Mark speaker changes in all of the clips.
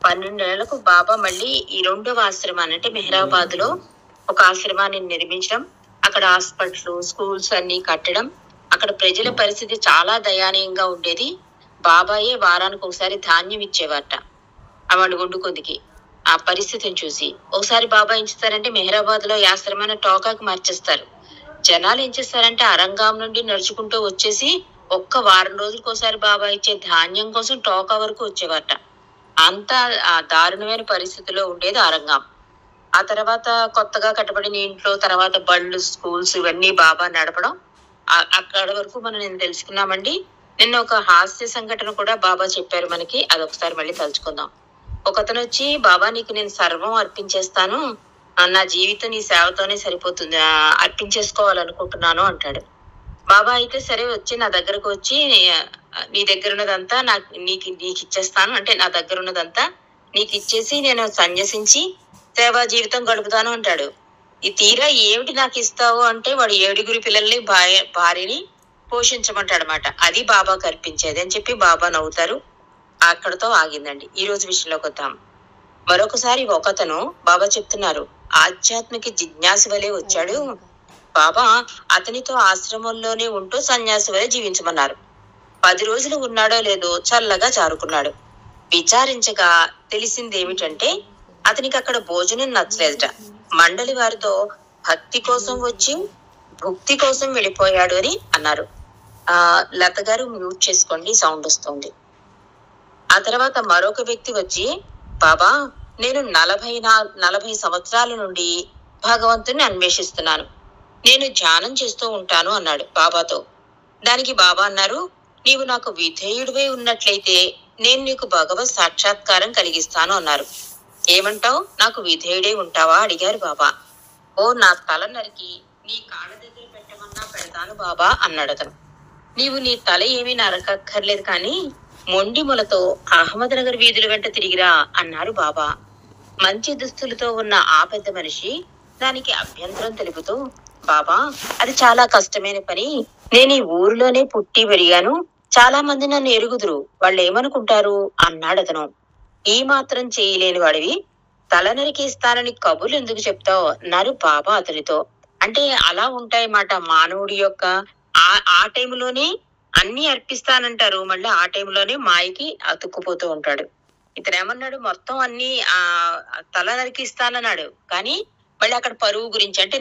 Speaker 1: 12 ఏళ్లకు బాబా మళ్ళీ ఈ రెండవ ఆశ్రమాన్ని అంటే మెహరాబాద్ లో ఒక ఆశ్రమాన్ని నిర్మించడం, అక్కడ హాస్పిటల్, స్కూల్స్ అన్ని కట్టడం. అక్కడ ప్రజల పరిస్థితి చాలా దయానీయంగా ఉండేది. బాబాయే వారానికి ఒకసారి ధాన్యం ఇచ్చేవారట వాళ్ళు వండుకొందికి. ఆ పరిస్థితిని చూసి ఒకసారి బాబా ఏం చేస్తారంటే మెహరాబాద్ లో ఈ ఆశ్రమాన్ని టోకాకి మార్చేస్తారు. జనాలు ఏం చేస్తారంటే అరంగాం నుండి నడుచుకుంటూ వచ్చేసి ఒక్క వారం రోజులకు ఒకసారి బాబా ఇచ్చే ధాన్యం కోసం టోకా వరకు వచ్చేవారట. అంత ఆ దారుణమైన పరిస్థితిలో ఉండేది అరంగాం. ఆ తర్వాత కొత్తగా కట్టబడిన ఇంట్లో తర్వాత బళ్ళు, స్కూల్స్ ఇవన్నీ బాబా నడపడం. అక్కడ వరకు నేను తెలుసుకున్నామండి. నిన్న ఒక హాస్య సంఘటన కూడా బాబా చెప్పారు మనకి. అదొకసారి మళ్ళీ తలుచుకుందాం. ఒకతను వచ్చి, బాబా నీకు నేను సర్వం అర్పించేస్తాను, నా జీవితం నీ సేవతోనే సరిపోతుంది, అర్పించేసుకోవాలనుకుంటున్నాను అంటాడు. బాబా అయితే సరే వచ్చి నా దగ్గరకు వచ్చి నీ దగ్గర ఉన్నదంతా నీకు ఇచ్చేస్తాను, అంటే నా దగ్గర ఉన్నదంతా నీకు ఇచ్చేసి నేను సన్యసించి సేవా జీవితం గడుపుతాను అంటాడు. ఈ తీరా ఏమిటి నాకు ఇస్తావు అంటే వాడు 7 పిల్లల్ని భార్యని పోషించమంటాడు అనమాట. అది బాబాకు అర్పించేది అని చెప్పి బాబా నవ్వుతారు. అక్కడతో ఆగిందండి. ఈ రోజు విషయంలోకి వద్దాం. మరొకసారి ఒకతను బాబా చెప్తున్నారు, ఆధ్యాత్మిక జిజ్ఞాసు వలె వచ్చాడు. బాబా అతనితో ఆశ్రమంలోనే ఉంటూ సన్యాసి వలె జీవించమన్నారు. 10 రోజులు ఉన్నాడో లేదో చల్లగా జారుకున్నాడు. విచారించగా తెలిసిందేమిటంటే అతనికి అక్కడ భోజనం నచ్చలేదట. మండలి వారితో భక్తి కోసం వచ్చి భక్తి కోసం వెళ్ళిపోయాడు అని అన్నారు. లత గారు మ్యూట్ చేసుకోండి, సౌండ్ వస్తుంది. ఆ తర్వాత మరొక వ్యక్తి వచ్చి, బాబా నేను 40 సంవత్సరాల నుండి భగవంతుని అన్వేషిస్తున్నాను, నేను ధ్యానం చేస్తూ ఉంటాను అన్నాడు బాబాతో. దానికి బాబా అన్నారు, నీవు నాకు విధేయుడివై ఉన్నట్లయితే నేను నీకు భగవత్ సాక్షాత్కారం కలిగిస్తాను అన్నారు. ఏమంటావు, నాకు విధేయుడే ఉంటావా అడిగారు బాబా. ఓ నా తల నరికి నీ కాళ్ళ దగ్గర పెట్టమన్నా పెడతాను బాబా అన్నాడు అతను. నీవు నీ తల ఏమీ నరకక్కర్లేదు కానీ మొండి మొలతో అహ్మద్ నగర్ వీధుల వెంట తిరిగిరా అన్నారు బాబా. మంచి దుస్తులతో ఉన్న ఆ పెద్ద మనిషి దానికి అభ్యంతరం తెలుపుతూ, బాబా అది చాలా కష్టమైన పని, నేను ఈ ఊరిలోనే పుట్టి పెరిగాను, చాలా మంది నన్ను ఎరుగుదురు, వాళ్ళు ఏమనుకుంటారు అన్నాడు అతను. ఈ మాత్రం చేయలేని వాడివి తల నరికేస్తానని కబుర్లు ఎందుకు చెప్తావు అన్నారు బాబా అతనితో. అంటే అలా ఉంటాయన్నమాట మానవుడి యొక్క ఆ టైంలోనే అన్ని అర్పిస్తానంటారు, మళ్ళీ ఆ టైంలోనే మాయకి అతుక్కుపోతూ ఉంటాడు. ఇతను ఏమన్నాడు, మొత్తం అన్ని తల నరికిస్తానన్నాడు కానీ మళ్ళీ అక్కడ పరువు గురించి అంటే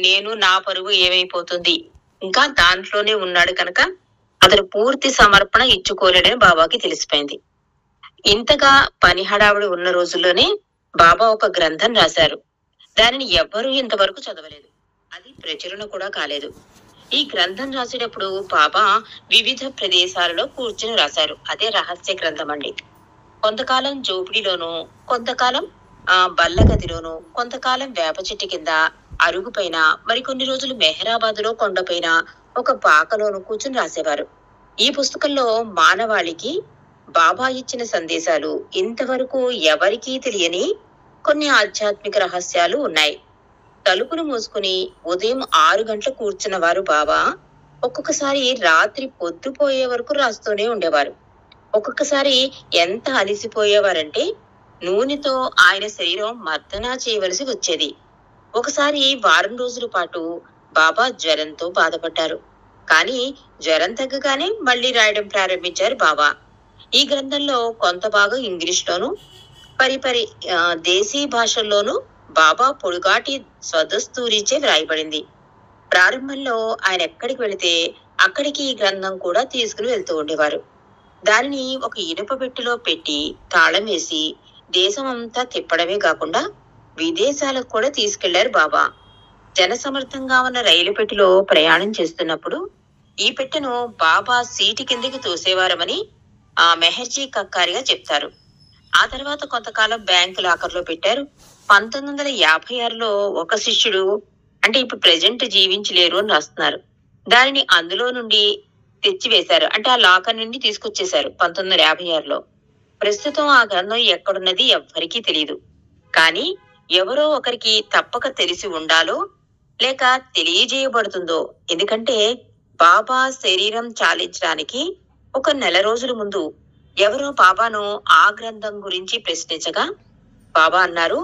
Speaker 1: నేను నా పరువు ఏమైపోతుంది ఇంకా దాంట్లోనే ఉన్నాడు కనుక అతను పూర్తి సమర్పణ ఇచ్చుకోలేడని బాబాకి తెలిసిపోయింది. ఇంతగా పని హడావుడి ఉన్న రోజుల్లోనే బాబా ఒక గ్రంథం రాశారు. దానిని ఎవ్వరూ ఇంతవరకు చదవలేదు, అది ప్రచురణ కూడా కాలేదు. ఈ గ్రంథం రాసేటప్పుడు బాబా వివిధ ప్రదేశాలలో కూర్చుని రాశారు. అదే రహస్య గ్రంథం అండి. కొంతకాలం జోపిడిలోను, కొంతకాలం బల్లగదిలోను, కొంతకాలం వేప చెట్టు కింద అరుగు పైన, మరికొన్ని రోజులు మెహరాబాద్ లో కొండపైన ఒక పాకలోను కూర్చుని రాసేవారు. ఈ పుస్తకంలో మానవాళికి బాబా ఇచ్చిన సందేశాలు ఇంతవరకు ఎవరికీ తెలియని కొన్ని ఆధ్యాత్మిక రహస్యాలు ఉన్నాయి. తలుపులు మూసుకుని ఉదయం 6 గంటలు కూర్చున్న వారు బాబా ఒక్కొక్కసారి రాత్రి పొద్దుపోయే వరకు రాస్తూనే ఉండేవారు. ఒక్కొక్కసారి ఎంత అలిసిపోయేవారంటే నూనెతో ఆయన శరీరం మర్దనా చేయవలసి వచ్చేది. ఒకసారి వారం రోజుల పాటు బాబా జ్వరంతో బాధపడ్డారు. కానీ జ్వరం తగ్గగానే మళ్ళీ రాయడం ప్రారంభించారు బాబా. ఈ గ్రంథంలో కొంత భాగం ఇంగ్లీష్ లోను, పరిపరి దేశీ భాషల్లోనూ బాబా పొడుగాటి స్వదస్తూరిచే వ్రాయబడింది. ప్రారంభంలో ఆయన ఎక్కడికి వెళితే అక్కడికి ఈ గ్రంథం కూడా తీసుకుని వెళ్తూ ఉండేవారు. దానిని ఒక ఇనుప పెట్టెలో పెట్టి తాళం వేసి దేశం అంతా తిప్పడమే కాకుండా విదేశాలకు కూడా తీసుకెళ్లారు బాబా. జనసమర్థంగా ఉన్న రైలు పెట్టెలో ప్రయాణం చేస్తున్నప్పుడు ఈ పెట్టెను బాబా సీటు కిందకి తోసేవారమని మెహర్జీ కక్కారిగా చెప్తారు. ఆ తర్వాత కొంతకాలం బ్యాంకు లాకర్లో పెట్టారు. 1956లో ఒక శిష్యుడు, అంటే ఇప్పుడు ప్రెజెంట్ జీవించలేరు అని రాస్తున్నారు, దానిని అందులో నుండి తెచ్చివేశారు. అంటే ఆ లాకర్ నుండి తీసుకొచ్చేశారు 1956లో. ప్రస్తుతం ఆ గ్రంథం ఎక్కడున్నది ఎవ్వరికీ తెలియదు. కానీ ఎవరో ఒకరికి తప్పక తెలిసి ఉండాలో లేక తెలియజేయబడుతుందో. ఎందుకంటే బాబా శరీరం చాలించడానికి ఒక నెల రోజుల ముందు ఎవరో బాబాను ఆ గ్రంథం గురించి ప్రశ్నించగా బాబా అన్నారు,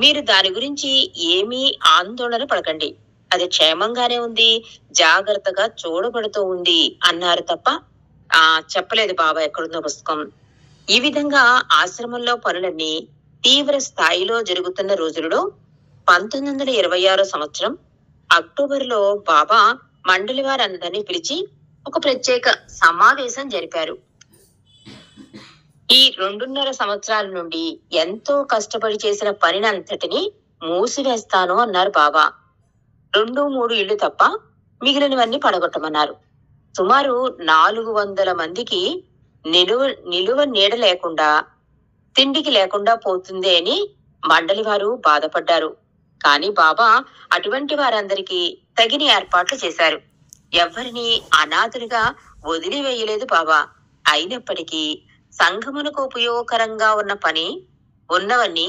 Speaker 1: మీరు దాని గురించి ఏమీ ఆందోళన పడకండి, అది క్షేమంగానే ఉంది, జాగ్రత్తగా చూడబడుతూ ఉంది అన్నారు తప్ప చెప్పలేదు బాబా ఎక్కడుందో పుస్తకం. ఈ విధంగా ఆశ్రమంలో పనులన్నీ తీవ్ర స్థాయిలో జరుగుతున్న రోజులలో 1926 సంవత్సరం అక్టోబరులో బాబా మండలి వారందరినీ పిలిచి ఒక ప్రత్యేక సమావేశం జరిపారు. ఈ 2.5 సంవత్సరాల నుండి ఎంతో కష్టపడి చేసిన పనినంతటిని మూసివేస్తాను అన్నారు బాబా. 2-3 ఇళ్లు తప్ప మిగిలినవన్నీ పడగొట్టమన్నారు. సుమారు 400 మందికి నిలువ నీడ లేకుండా, తిండికి లేకుండా పోతుంది అని మండలి వారు బాధపడ్డారు. కానీ బాబా అటువంటి వారందరికీ తగిన ఏర్పాట్లు చేశారు. ఎవరిని అనాథులుగా వదిలివేయలేదు బాబా. అయినప్పటికీ సంఘమునకు ఉపయోగకరంగా ఉన్నవన్నీ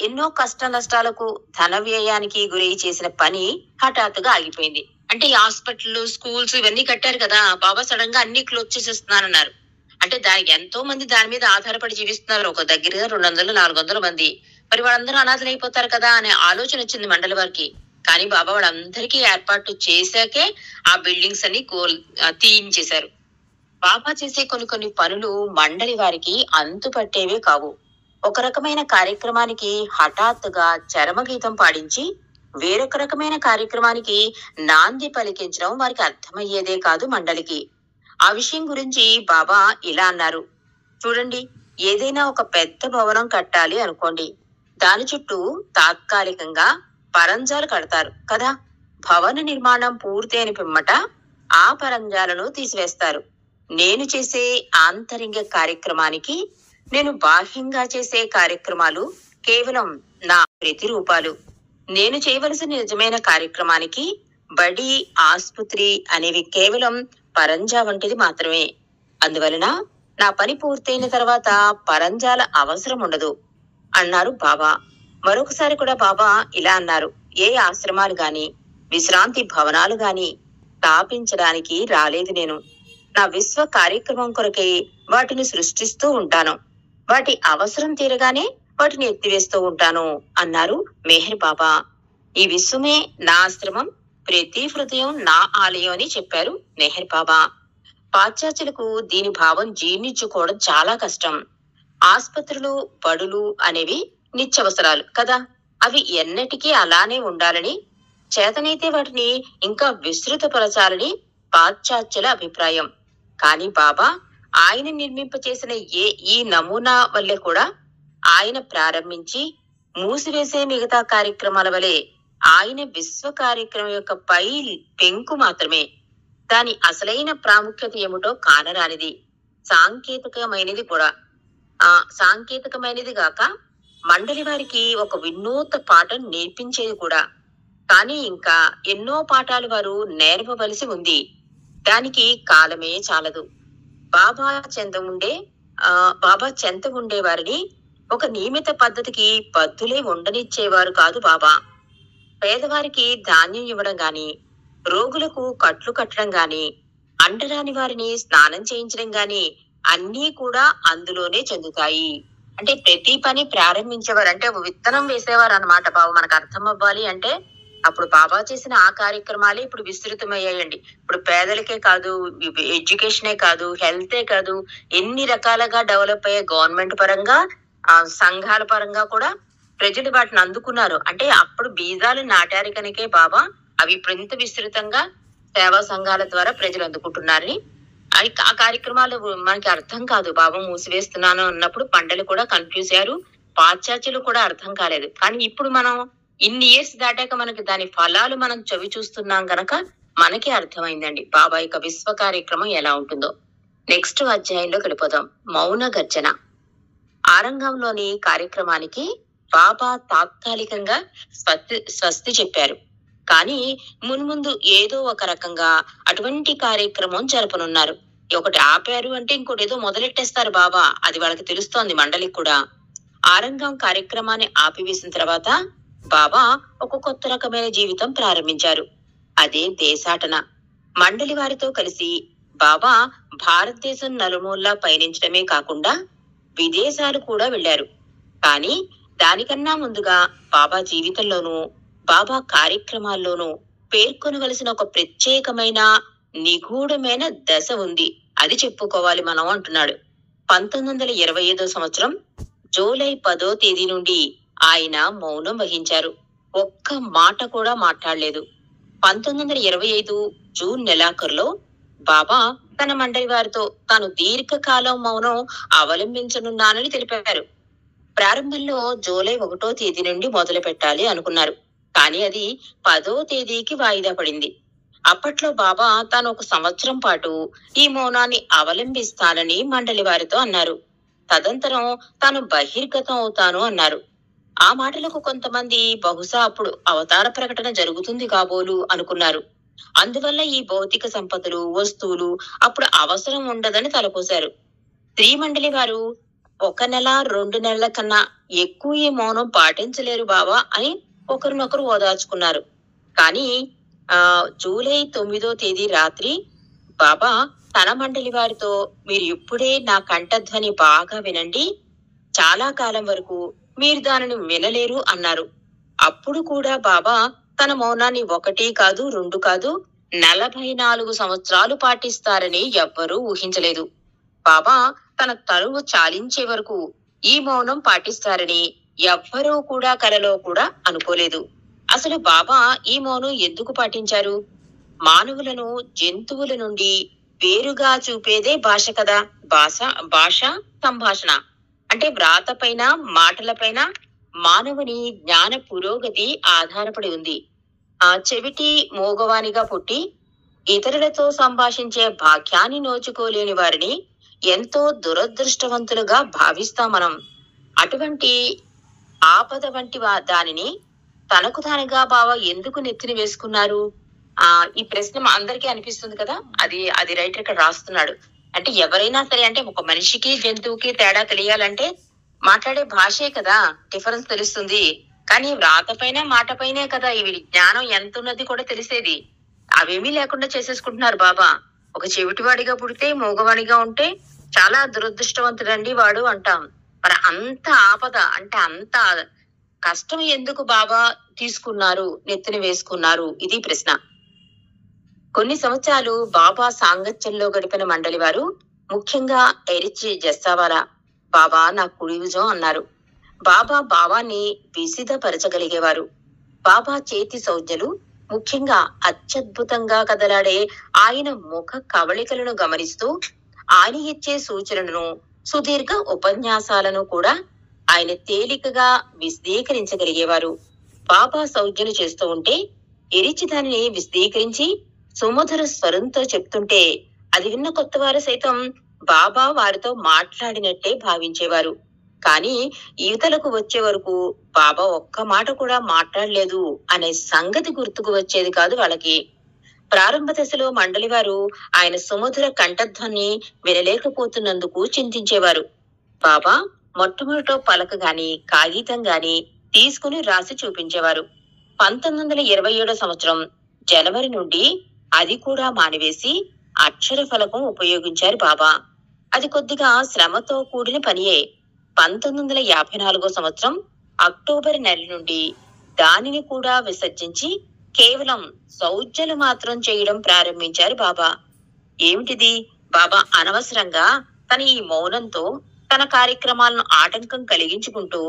Speaker 1: ఎన్నో కష్ట నష్టాలకు, ధన వ్యయానికి గురై చేసిన పని హఠాత్తుగా ఆగిపోయింది. అంటే ఈ హాస్పిటల్, స్కూల్స్ ఇవన్నీ కట్టారు కదా, బాబా సడన్ గా అన్ని క్లోజ్ చేసేస్తున్నారన్నారు. అంటే దానికి ఎంతో మంది దాని మీద ఆధారపడి జీవిస్తున్నారు. ఒక దగ్గరగా 200-400 మంది. మరి వాళ్ళందరూ అనాథలు అయిపోతారు కదా అనే ఆలోచన వచ్చింది మండలి వారికి. కానీ బాబా వాళ్ళందరికీ ఏర్పాటు చేశాకే ఆ బిల్డింగ్స్ అన్ని తీయించేశారు. బాబా చేసే కొన్ని పనులు మండలి వారికి అంతుపట్టేవే కావు. ఒక రకమైన కార్యక్రమానికి హఠాత్తుగా చరమగీతం పాడించి వేరొక రకమైన కార్యక్రమానికి నాంది పలికించడం వారికి అర్థమయ్యేదే కాదు మండలికి. ఆ విషయం గురించి బాబా ఇలా అన్నారు, చూడండి, ఏదైనా ఒక పెద్ద భవనం కట్టాలి అనుకోండి, దాని చుట్టూ తాత్కాలికంగా పరంజాలు కడతారు కదా. భవన నిర్మాణం పూర్తయిన పిమ్మట ఆ పరంజాలను తీసివేస్తారు. నేను చేసే ఆంతరింగ కార్యక్రమానికి, నేను బాహ్యంగా చేసే కార్యక్రమాలు కేవలం నా ప్రతిరూపాలు. నేను చేయవలసిన నిజమైన కార్యక్రమానికి బడి, ఆసుపత్రి అనేవి కేవలం పరంజా వంటిది మాత్రమే. అందువలన నా పని పూర్తయిన తర్వాత పరంజాల అవసరం ఉండదు అన్నారు బాబా. మరొకసారి కూడా బాబా ఇలా అన్నారు, ఏ ఆశ్రమాలు గాని, విశ్రాంతి భవనాలు గాని స్థాపించడానికి రాలేదు నేను. నా విశ్వ కార్యక్రమం కొరకై వాటిని సృష్టిస్తూ ఉంటాను. వాటి అవసరం తీరగానే వాటిని ఎత్తివేస్తూ ఉంటాను అన్నారు మెహర్ బాబా. ఈ విశ్వమే నా ఆశ్రమం, ప్రతి హృదయం నా ఆలయం అని చెప్పారు మెహర్ బాబా. పాశ్చాత్యులకు దీని భావం జీర్ణించుకోవడం చాలా కష్టం. ఆసుపత్రులు, బడులు అనేవి నిత్యవసరాలు కదా, అవి ఎన్నటికీ అలానే ఉండాలని, చేతనైతే వాటిని ఇంకా విస్తృతపరచాలని పాశ్చాత్యుల అభిప్రాయం. కానీ బాబా ఆయన నిర్మింపచేసిన ఈ నమూనా వల్లే కూడా ఆయన ప్రారంభించి మూసివేసే మిగతా కార్యక్రమాల వలె ఆయన విశ్వ కార్యక్రమం యొక్క పై పెంకు మాత్రమే. దాని అసలైన ప్రాముఖ్యత ఏమిటో కానరానిది, సాంకేతికమైనది కూడా. సాంకేతికమైనది గాక మండలి వారికి ఒక వినూత్న పాఠం నేర్పించేది కూడా. కానీ ఇంకా ఎన్నో పాఠాలు వారు నేర్పవలసి ఉంది. దానికి కాలమే చాలదు. బాబా చెంత ఉండే వారిని ఒక నియమిత పద్ధతికి బద్దులే ఉండనిచ్చేవారు కాదు బాబా. పేదవారికి ధాన్యం ఇవ్వడం గాని, రోగులకు కట్లు కట్టడం గాని, అంటరాని వారిని స్నానం చేయించడం గాని అన్నీ కూడా అందులోనే చెందుతాయి. అంటే ప్రతి పని ప్రారంభించేవారు, అంటే విత్తనం వేసేవారు అన్నమాట బాబు. మనకు అర్థం అవ్వాలి అంటే అప్పుడు బాబా చేసిన ఆ కార్యక్రమాలే ఇప్పుడు విస్తృతమయ్యాయండి. ఇప్పుడు పేదలకే కాదు, ఎడ్యుకేషనే కాదు, హెల్తే కాదు, ఎన్ని రకాలుగా డెవలప్ అయ్యే గవర్నమెంట్ పరంగా, సంఘాల పరంగా కూడా ప్రజలు వాటిని అందుకున్నారు. అంటే అప్పుడు బీజాలు నాటారు కనుకే బాబా అవి ఇప్పుడు ఇంత విస్తృతంగా సేవా సంఘాల ద్వారా ప్రజలు అందుకుంటున్నారని. ఆ కార్యక్రమాలు మనకి అర్థం కాదు. బాబా మూసివేస్తున్నాను అన్నప్పుడు పంటలు కూడా కన్ఫ్యూజ్ అయ్యారు, పాశ్చాత్యులు కూడా అర్థం కాలేదు. కానీ ఇప్పుడు మనం ఇన్ని ఇయర్స్ దాటాక మనకి దాని ఫలాలు మనం చవి చూస్తున్నాం గనక మనకి అర్థమైందండి బాబా యొక్క విశ్వ కార్యక్రమం ఎలా ఉంటుందో. నెక్స్ట్ అధ్యాయంలో వెళ్ళిపోదాం. మౌన గర్జన. ఆరంగంలోని కార్యక్రమానికి బాబా తాత్కాలికంగా స్వస్తి చెప్పారు. కానీ మున్ముందు ఏదో ఒక రకంగా అటువంటి కార్యక్రమం జరపనున్నారు. ఒకటి ఆపారు అంటే ఇంకోటి ఏదో మొదలెట్టేస్తారు బాబా, అది వాళ్ళకి తెలుస్తోంది మండలికి కూడా. ఆరంగం కార్యక్రమాన్ని ఆపివేసిన తర్వాత బాబా ఒక కొత్త రకమైన జీవితం ప్రారంభించారు. అదే దేశాటన. మండలి వారితో కలిసి బాబా భారతదేశం నలుమూలలా పయనించడమే కాకుండా విదేశాలు కూడా వెళ్లారు. కానీ దానికన్నా ముందుగా బాబా జీవితంలోనూ బాబా కార్యక్రమాల్లోనూ పేర్కొనవలసిన ఒక ప్రత్యేకమైన నిగూఢమైన దశ ఉంది, అది చెప్పుకోవాలి మనం అంటున్నాడు. 1925 సంవత్సరం జూలై 10వ తేదీ నుండి ఆయన మౌనం వహించారు. ఒక్క మాట కూడా మాట్లాడలేదు. 1925 జూన్ నెలాఖరులో బాబా తన మండలి వారితో తాను దీర్ఘకాలం మౌనం అవలంబించనున్నానని తెలిపారు. ప్రారంభంలో జూలై 1వ తేదీ నుండి మొదలు పెట్టాలి అనుకున్నారు. కానీ అది 10వ తేదీకి వాయిదా పడింది. అప్పట్లో బాబా తాను 1 సంవత్సరం పాటు ఈ మౌనాన్ని అవలంబిస్తానని మండలి వారితో అన్నారు. తదంతరం తాను బహిర్గతం అవుతాను అన్నారు. ఆ మాటలకు కొంతమంది బహుశా అప్పుడు అవతార ప్రకటన జరుగుతుంది కాబోలు అనుకున్నారు. అందువల్ల ఈ భౌతిక సంపదలు, వస్తువులు అప్పుడు అవసరం ఉండదని తలపోశారు. స్త్రీ మండలి వారు 1 నెల 2 నెలల కన్నా ఎక్కువ ఈ మౌనం పాటించలేరు బావా అని ఒకరినొకరు ఓదార్చుకున్నారు. కానీ జూలై 9వ తేదీ రాత్రి బాబా తన మండలి వారితో, మీరు ఇప్పుడే నా కంఠధ్వని బాగా వినండి, చాలా కాలం వరకు మీరు దానిని వినలేరు అన్నారు. అప్పుడు కూడా బాబా తన మౌనాన్ని 1 కాదు 2 కాదు 44 సంవత్సరాలు పాటిస్తారని ఎవ్వరూ ఊహించలేదు. బాబా తన తనువు చాలించే వరకు ఈ మౌనం పాటిస్తారని ఎవ్వరూ కూడా కలలో కూడా అనుకోలేదు. అసలు బాబా ఈ మౌనం ఎందుకు పాటించారు? మానవులను జంతువుల నుండి వేరుగా చూపేదే భాష కదా. భాష సంభాషణ అంటే వ్రాతపైన మాటలపైన మానవుని జ్ఞాన పురోగతి ఆధారపడి ఉంది. చెవిటి మోగవానిగా పుట్టి ఇతరులతో సంభాషించే భాగ్యాన్ని నోచుకోలేని వారిని ఎంతో దురదృష్టవంతులుగా భావిస్తాం మనం. అటువంటి ఆపద వంటి దానిని తనకు తానుగా బావ ఎందుకు నెత్తిని వేసుకున్నారు? ఈ ప్రశ్న అందరికీ అనిపిస్తుంది కదా. అది రైటర్ ఇక్కడ రాస్తున్నాడు. అంటే ఎవరైనా సరే, అంటే ఒక మనిషికి జంతువుకి తేడా తెలియాలంటే మాట్లాడే భాషే కదా డిఫరెన్స్ తెలుస్తుంది. కానీ వ్రాత పైన మాట పైనే కదా ఇవి జ్ఞానం ఎంత ఉన్నది కూడా తెలిసేది. అవేమీ లేకుండా చేసేసుకుంటున్నారు బాబా. ఒక చెవిటివాడిగా పుడితే మూగవాడిగా ఉంటే చాలా దురదృష్టవంతుడండి వాడు అంటాం. మరి అంత ఆపద అంటే అంత కష్టం ఎందుకు బాబా తీసుకున్నారు, నెత్తిన వేసుకున్నారు? ఇది ప్రశ్న. కొన్ని సంవత్సరాలు బాబా సాంగత్యంలో గడిపిన మండలి వారు, ముఖ్యంగా ఎరిచి జస్సావాలా బాబా నా కుడిభుజం అన్నారు. బాబా భావాన్ని విసిదపరచగలిగేవారు. బాబా చేతి సంజ్ఞలు, ముఖ్యంగా అత్యద్భుతంగా కదలాడే ఆయన ముఖ కవళికలను గమనిస్తూ ఆయన ఇచ్చే సూచనలను, సుదీర్ఘ ఉపన్యాసాలను కూడా ఆయన తేలికగా విశదీకరించగలిగేవారు. బాబా సంజ్ఞలు చేస్తూ ఉంటే ఎరిచి దానిని విశదీకరించి సుమధుర స్వరంతో చెప్తుంటే అది విన్న కొత్తవారు సైతం బాబా వారితో మాట్లాడినట్టే భావించేవారు. కానీ ఈతలకు వచ్చే వరకు బాబా ఒక్క మాట కూడా మాట్లాడలేదు అనే సంగతి గుర్తుకు వచ్చేది కాదు వాళ్ళకి. ప్రారంభ దశలో మండలి వారు ఆయన సుమధుర కంఠధ్వని వినలేకపోతున్నందుకు చింతించేవారు. బాబా మొట్టమొదట పలక గాని కాగితం గాని తీసుకుని రాసి చూపించేవారు. 1927 సంవత్సరం జనవరి నుండి అది కూడా మానివేసి అక్షర ఫలకం ఉపయోగించారు బాబా. అది కొద్దిగా శ్రమతో కూడిన పనియే. 1954 సంవత్సరం అక్టోబర్ నెల నుండి దానిని కూడా విసర్జించి కేవలం సౌజ్ఞలు మాత్రం చేయడం ప్రారంభించారు బాబా. ఏమిటిది? బాబా అనవసరంగా తన ఈ మౌనంతో తన కార్యక్రమాలను ఆటంకం కలిగించుకుంటూ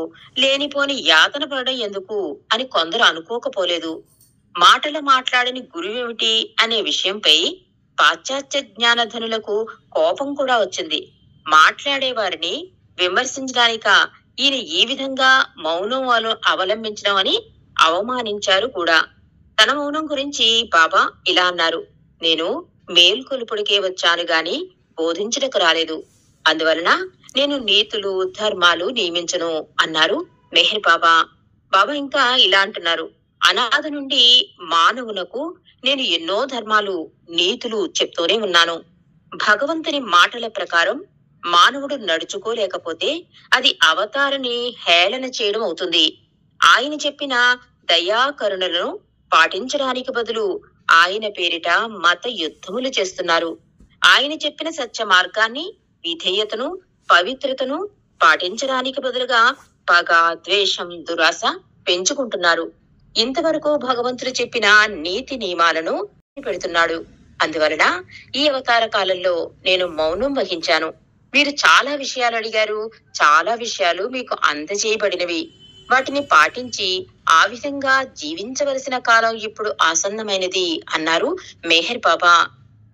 Speaker 1: లేనిపోని యాతన పడడం ఎందుకు అని కొందరు అనుకోకపోలేదు. మాటలు మాట్లాడని గురువేమిటి అనే విషయంపై పాశ్చాత్య జ్ఞానధనులకు కోపం కూడా వచ్చింది. మాట్లాడే వారిని విమర్శించడానిక ఈయన ఈ విధంగా మౌనం అవలంబించడం అని అవమానించారు కూడా. తన మౌనం గురించి బాబా ఇలా అన్నారు, నేను మేల్కొలుపుడికే వచ్చాను గాని బోధించడానికి రాలేదు. అందువలన నేను నీతులు ధర్మాలు నియమించను అన్నారు మెహర్ బాబా. బాబా ఇంకా ఇలా అంటున్నారు, అనాథ నుండి మానవులకు నేను ఎన్నో ధర్మాలు నీతులు చెప్తూనే ఉన్నాను. భగవంతుని మాటల ప్రకారం మానవుడు నడుచుకోలేకపోతే అది అవతారని హేళన చేయడం అవుతుంది. ఆయన చెప్పిన దయాకరుణలను పాటించడానికి బదులు ఆయన పేరిట మత యుద్ధములు చేస్తున్నారు. ఆయన చెప్పిన సత్య మార్గాన్ని, విధేయతను, పవిత్రతను పాటించడానికి బదులుగా పగ, ద్వేషం, దురాశ పెంచుకుంటున్నారు. ఇంతవరకు భగవంతుడు చెప్పిన నీతి నియమాలను పెడుతున్నాడు. అందువలన ఈ అవతార కాలంలో నేను మౌనం వహించాను. మీరు చాలా విషయాలు అడిగారు, చాలా విషయాలు మీకు అందజేయబడినవి. వాటిని పాటించి ఆ విధంగా జీవించవలసిన కాలం ఇప్పుడు ఆసన్నమైనది అన్నారు మెహర్ బాబా.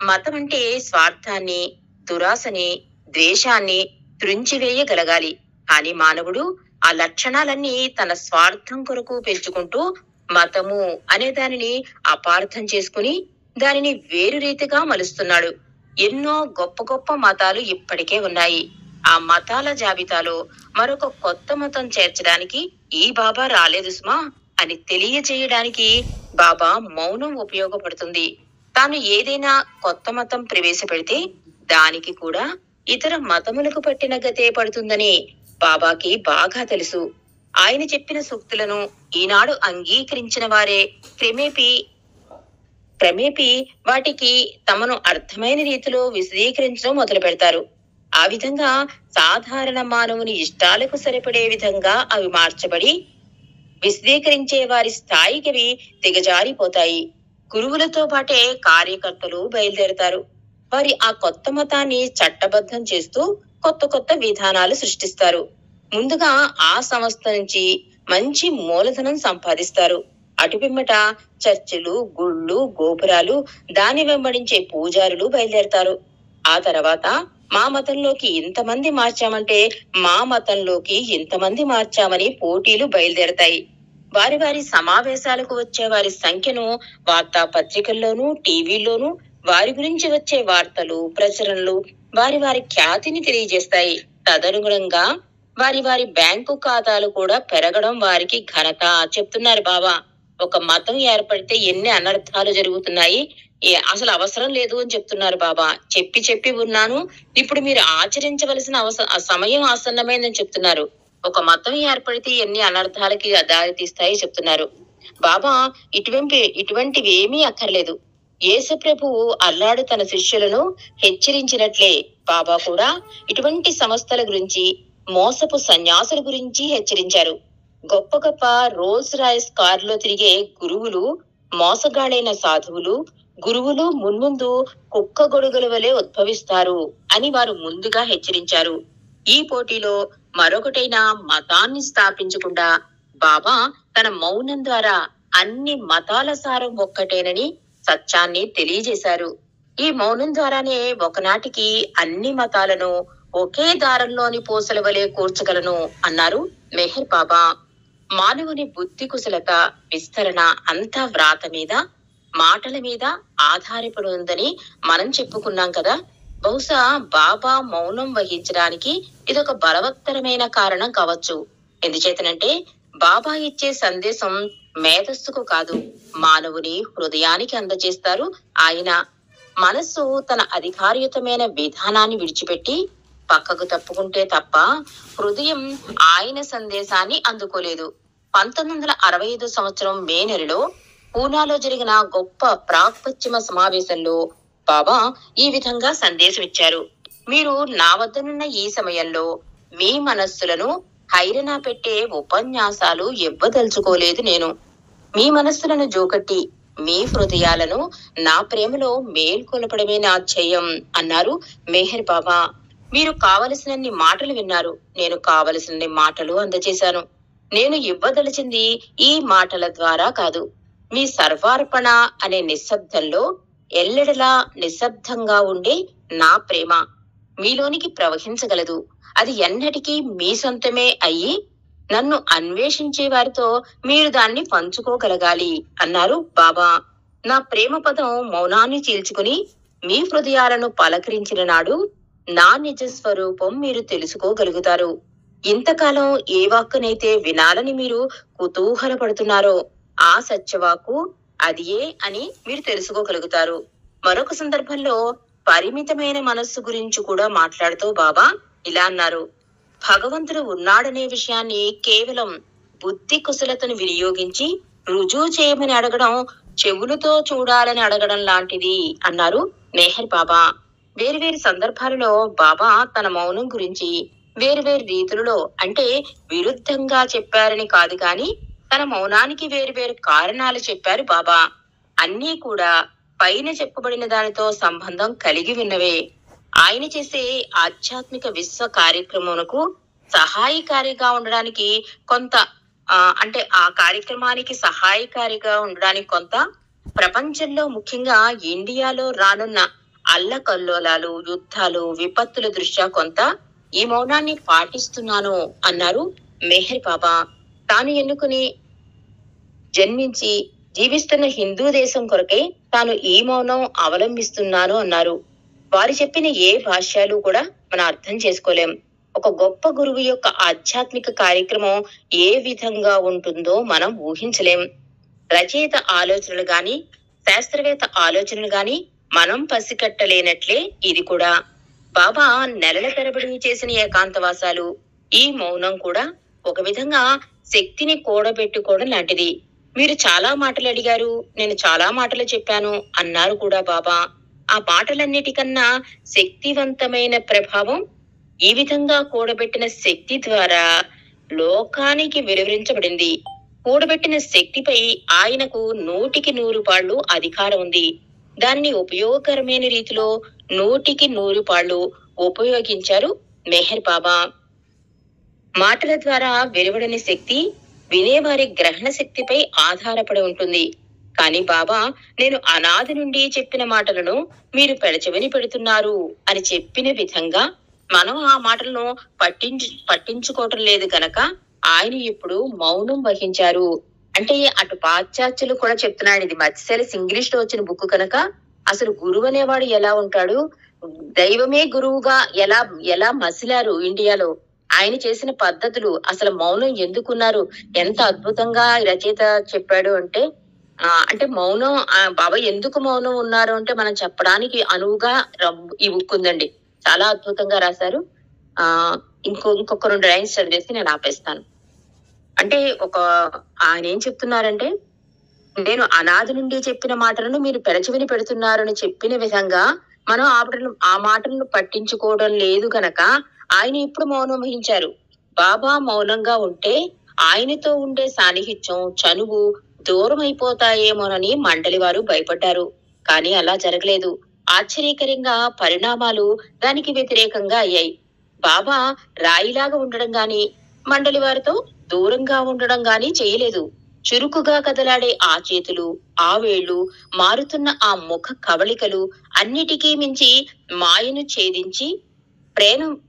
Speaker 1: మతం అంటే స్వార్థాన్ని, దురాశని, ద్వేషాన్ని త్రుంచివేయగలగాలి. కానీ మానవుడు ఆ లక్షణాలన్నీ తన స్వార్థం కొరకు పెంచుకుంటూ మతము అనే దానిని అపార్థం చేసుకుని దానిని వేరు రీతిగా మలుస్తున్నాడు. ఎన్నో గొప్ప గొప్ప మతాలు ఇప్పటికే ఉన్నాయి. ఆ మతాల జాబితాలో మరొక కొత్త మతం చేర్చడానికి ఈ బాబా రాలేదు సుమా అని తెలియజేయడానికి బాబా మౌనం ఉపయోగపడుతుంది. తాను ఏదైనా కొత్త మతం ప్రవేశపెడితే దానికి కూడా ఇతర మతములకు పట్టిన గతే పడుతుందని బాబాకి బాగా తెలుసు. ఆయన చెప్పిన సూక్తులను ఈనాడు అంగీకరించిన వారే క్రమేపీ వాటికి తమను అర్థమైన రీతిలో విశదీకరించడం మొదలు పెడతారు. ఆ విధంగా సాధారణ మానవుని ఇష్టాలకు సరిపడే విధంగా అవి మార్చబడి విశదీకరించే వారి స్థాయికి అవి దిగజారిపోతాయి. గురువులతో పాటే కార్యకర్తలు బయలుదేరతారు. వారి ఆ కొత్త మతాన్ని చట్టబద్ధం చేస్తూ కొత్త కొత్త విధానాలు సృష్టిస్తారు. ముందుగా ఆ సంస్థ నుంచి మంచి మూలధనం సంపాదిస్తారు. అటు పిమ్మట చర్చిలు, గుళ్ళు, గోపురాలు, దాని వెంబడించే పూజారులు బయలుదేరతారు. ఆ తర్వాత మా మతంలోకి ఇంతమంది మార్చామంటే మా మతంలోకి ఇంతమంది మార్చామని పోటీలు బయలుదేరతాయి. వారి వారి సమావేశాలకు వచ్చే వారి సంఖ్యను వార్తా పత్రికల్లోనూ, టీవీల్లోనూ వారి గురించి వచ్చే వార్తలు, ప్రచురణలు వారి వారి ఖ్యాతిని తెలియజేస్తాయి. తదనుగుణంగా వారి వారి బ్యాంకు ఖాతాలు కూడా పెరగడం వారికి ఘనత చెప్తున్నారు బాబా. ఒక మతం ఏర్పడితే ఎన్ని అనర్థాలు జరుగుతున్నాయి, అసలు అవసరం లేదు అని చెప్తున్నారు బాబా. చెప్పి ఉన్నాను, ఇప్పుడు మీరు ఆచరించవలసిన సమయం ఆసన్నమైందని చెప్తున్నారు. ఒక మతం ఏర్పడితే ఎన్ని అనర్థాలకి దారి తీస్తాయి చెప్తున్నారు బాబా. ఇటువంటివి ఏమీ అక్కర్లేదు. యేసు ప్రభువు అల్లాడు తన శిష్యులను హెచ్చరించినట్లే బాబా కూడా ఇటువంటి సంస్థల గురించి, మోసపు సన్యాసుల గురించి హెచ్చరించారు. గొప్ప గొప్ప రోల్స్ రాయిస్ కారులో తిరిగే గురువులు మోసగాడైన సాధువులు, గురువులు మున్ముందు కుక్క గొడుగుల వలె ఉద్భవిస్తారు అని వారు ముందుగా హెచ్చరించారు. ఈ పోటీలో మరొకటైన మతాన్ని స్థాపించకుండా బాబా తన మౌనం ద్వారా అన్ని మతాల సారం ఒక్కటేనని సత్యాన్ని తెలియజేశారు. ఈ మౌనం ద్వారానే ఒకనాటికి అన్ని మతాలను ఒకే దారంలోని పూసల వలె కూర్చగలను అన్నారు మెహర్ బాబా. మానవుని బుద్ధి కుశలత, విస్తరణ అంతా వ్రాత మీద, మాటల మీద ఆధారపడి ఉందని మనం చెప్పుకున్నాం కదా. బహుశా బాబా మౌనం వహించడానికి ఇదొక బలవత్తరమైన కారణం కావచ్చు. ఎందుచేతనంటే బాబా ఇచ్చే సందేశం మేధస్సుకు కాదు, మానవుని హృదయానికి అందజేస్తారు ఆయన. మనస్సు తన అధికారయుతమైన విధానాన్ని విడిచిపెట్టి పక్కకు తప్పుకుంటే తప్ప హృదయం ఆయన సందేశాన్ని అందుకోలేదు. 1965 సంవత్సరం మే నెలలో పూనాలో జరిగిన గొప్ప ప్రాక్పశ్చిమ సమావేశంలో బాబా ఈ విధంగా సందేశం ఇచ్చారు. మీరు నా వద్దనున్న ఈ సమయంలో మీ మనస్సులను హైరనా పెట్టే ఉపన్యాసాలు ఇవ్వదలుచుకోలేదు. నేను మీ మనస్సులను జోకట్టి మీ హృదయాలను నా ప్రేమలో మేల్కొల్పడమే నా ధ్యేయం అన్నారు మెహర్ బాబా. మీరు కావలసినన్ని మాటలు విన్నారు, నేను కావలసినన్ని మాటలు అందజేశాను. నేను ఇవ్వదలిచింది ఈ మాటల ద్వారా కాదు, మీ సర్వార్పణ అనే నిశ్శబ్దంలో ఎల్లెడలా నిశ్శబ్దంగా ఉండే నా ప్రేమ మీలోనికి ప్రవహించగలదు. అది ఎన్నటికీ మీ సొంతమే అయ్యి నన్ను అన్వేషించే వారితో మీరు దాన్ని పంచుకోగలగాలి అన్నారు బాబా. నా ప్రేమ పదం మౌనాన్ని చీల్చుకుని మీ హృదయాలను పలకరించిన నాడు నా నిజ స్వరూపం మీరు తెలుసుకోగలుగుతారు. ఇంతకాలం ఏ వాక్కునైతే వినాలని మీరు కుతూహలపడుతున్నారో ఆ సత్యవాకు అదియే అని మీరు తెలుసుకోగలుగుతారు. మరొక సందర్భంలో పరిమితమైన మనస్సు గురించి కూడా మాట్లాడుతూ బాబా ఇలా అన్నారు. భగవంతుడు ఉన్నాడనే విషయాన్ని కేవలం బుద్ధి కుశలతను వినియోగించి రుజువు చేయమని అడగడం చెవులతో చూడాలని అడగడం లాంటిది అన్నారు మెహర్ బాబా. వేరువేరు సందర్భాలలో బాబా తన మౌనం గురించి వేరువేరు రీతులలో అంటే విరుద్ధంగా చెప్పారని కాదు గాని తన మౌనానికి వేరువేరు కారణాలు చెప్పారు బాబా. అన్నీ కూడా పైన చెప్పబడిన దానితో సంబంధం కలిగి ఉన్నవే. ఆయన చేసే ఆధ్యాత్మిక విశ్వ కార్యక్రమమునకు సహాయకారిగా ఉండడానికి కొంత అంటే ఆ కార్యక్రమానికి సహాయకారిగా ఉండడానికి కొంత ప్రపంచంలో ముఖ్యంగా ఇండియాలో రానున్న అల్లకల్లోలాలు, యుద్ధాలు, విపత్తుల దృష్ట్యా కొంత ఈ మౌనాన్ని పాటిస్తున్నాను అన్నారు మెహర్ బాబా. తాను ఎన్నుకుని జన్మించి జీవిస్తున్న హిందూ దేశం కొరకే తాను ఈ మౌనం అవలంబిస్తున్నాను అన్నారు. వారు చెప్పిన ఏ భాష్యాలు కూడా మనం అర్థం చేసుకోలేం. ఒక గొప్ప గురువు యొక్క ఆధ్యాత్మిక కార్యక్రమం ఏ విధంగా ఉంటుందో మనం ఊహించలేం. రచయిత ఆలోచనలు గాని శాస్త్రవేత్త ఆలోచనలు గాని మనం పసికట్టలేనట్లే ఇది కూడా. బాబా నెలల తరబడి చేసిన ఏకాంతవాసాలు, ఈ మౌనం కూడా ఒక విధంగా శక్తిని కూడబెట్టుకోవడం లాంటిది. మీరు చాలా మాటలు అడిగారు, నేను చాలా మాటలు చెప్పాను అన్నారు కూడా బాబా. ఆ మాటలన్నిటికన్నా శక్తివంతమైన ప్రభావం ఈ విధంగా కూడబెట్టిన శక్తి ద్వారా లోకానికి వెలువరించబడింది. కూడబెట్టిన శక్తిపై ఆయనకు 100కి 100 పాళ్ళు అధికారం ఉంది. దానిని ఉపయోగకరమైన రీతిలో 100కి 100 పాళ్ళు ఉపయోగించారు మెహర్ బాబా. మాటల ద్వారా వెలువడని శక్తి వినేవారి గ్రహణ శక్తిపై ఆధారపడి ఉంటుంది. కానీ బాబా నేను అనాది నుండి చెప్పిన మాటలను మీరు పెడచెవిని పెడుతున్నారు అని చెప్పిన విధంగా మనం ఆ మాటలను పట్టించుకోవటం లేదు గనక ఆయన ఇప్పుడు మౌనం వహించారు. అంటే అటు పాశ్చాత్యులు కూడా చెప్తున్నాడు, ఇది మత్స్యస్ ఇంగ్లీష్ లో వచ్చిన బుక్ కనుక అసలు గురువు అనేవాడు ఎలా ఉంటాడు, దైవమే గురువుగా ఎలా ఎలా మసిలారు ఇండియాలో, ఆయన చేసిన పద్ధతులు, అసలు మౌనం ఎందుకున్నారు, ఎంత అద్భుతంగా రచయిత చెప్పాడు అంటే అంటే మౌనం బాబా ఎందుకు మౌనం ఉన్నారు అంటే మనం చెప్పడానికి అనువుగా ఈ బుక్ ఉందండి. చాలా అద్భుతంగా రాశారు. ఇంకొక 2 లైన్స్ చదివేసి నేను ఆపేస్తాను. అంటే ఆయన ఏం చెప్తున్నారంటే, నేను అనాది నుండి చెప్పిన మాటలను మీరు పెడచెవిని పెడుతున్నారని చెప్పిన విధంగా మనం ఆ మాటలను పట్టించుకోవడం లేదు గనక ఆయన ఇప్పుడు మౌనం వహించారు. బాబా మౌనంగా ఉంటే ఆయనతో ఉండే సాన్నిహిత్యం, చనువు దూరం అయిపోతాయేమోనని మండలి వారు భయపడ్డారు. కానీ అలా జరగలేదు. ఆశ్చర్యకరంగా పరిణామాలు దానికి వ్యతిరేకంగా అయ్యాయి. బాబా రాయిలాగా ఉండడం గాని మండలి వారితో దూరంగా ఉండడం గాని చేయలేదు. చురుకుగా కదలాడే ఆ చేతులు, ఆ వేళ్లు, మారుతున్న ఆ ముఖ కవళికలు అన్నిటికీ మించి మాయను ఛేదించి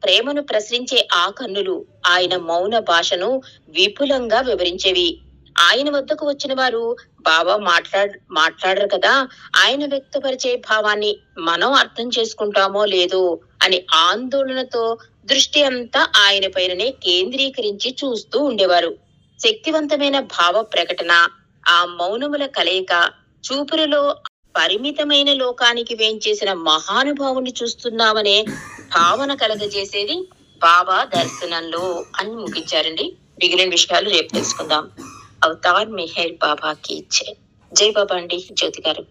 Speaker 1: ప్రేమను ప్రసరించే ఆ కన్నులు ఆయన మౌన భాషను విపులంగా వివరించేవి. ఆయన వద్దకు వచ్చిన వారు బాబా మాట్లాడరు కదా, ఆయన వ్యక్తపరిచే భావాన్ని మనం అర్థం చేసుకుంటామో లేదో అని ఆందోళనతో దృష్టి అంతా ఆయన పైననే కేంద్రీకరించి చూస్తూ ఉండేవారు. శక్తివంతమైన భావ ప్రకటన, ఆ మౌనముల కలయిక, చూపులలో పరిమితమైన లోకానికి వేంచేసిన మహానుభావుని చూస్తున్నామనే భావన కలగజేసేది బాబా దర్శనంలో అని ముగించారండి. మిగిలిన విషయాలు రేపు తెలుసుకుందాం. అవతార్ మెహర్ బాబా కి జై. జై బాబా అండి. జ్యోతి గారు.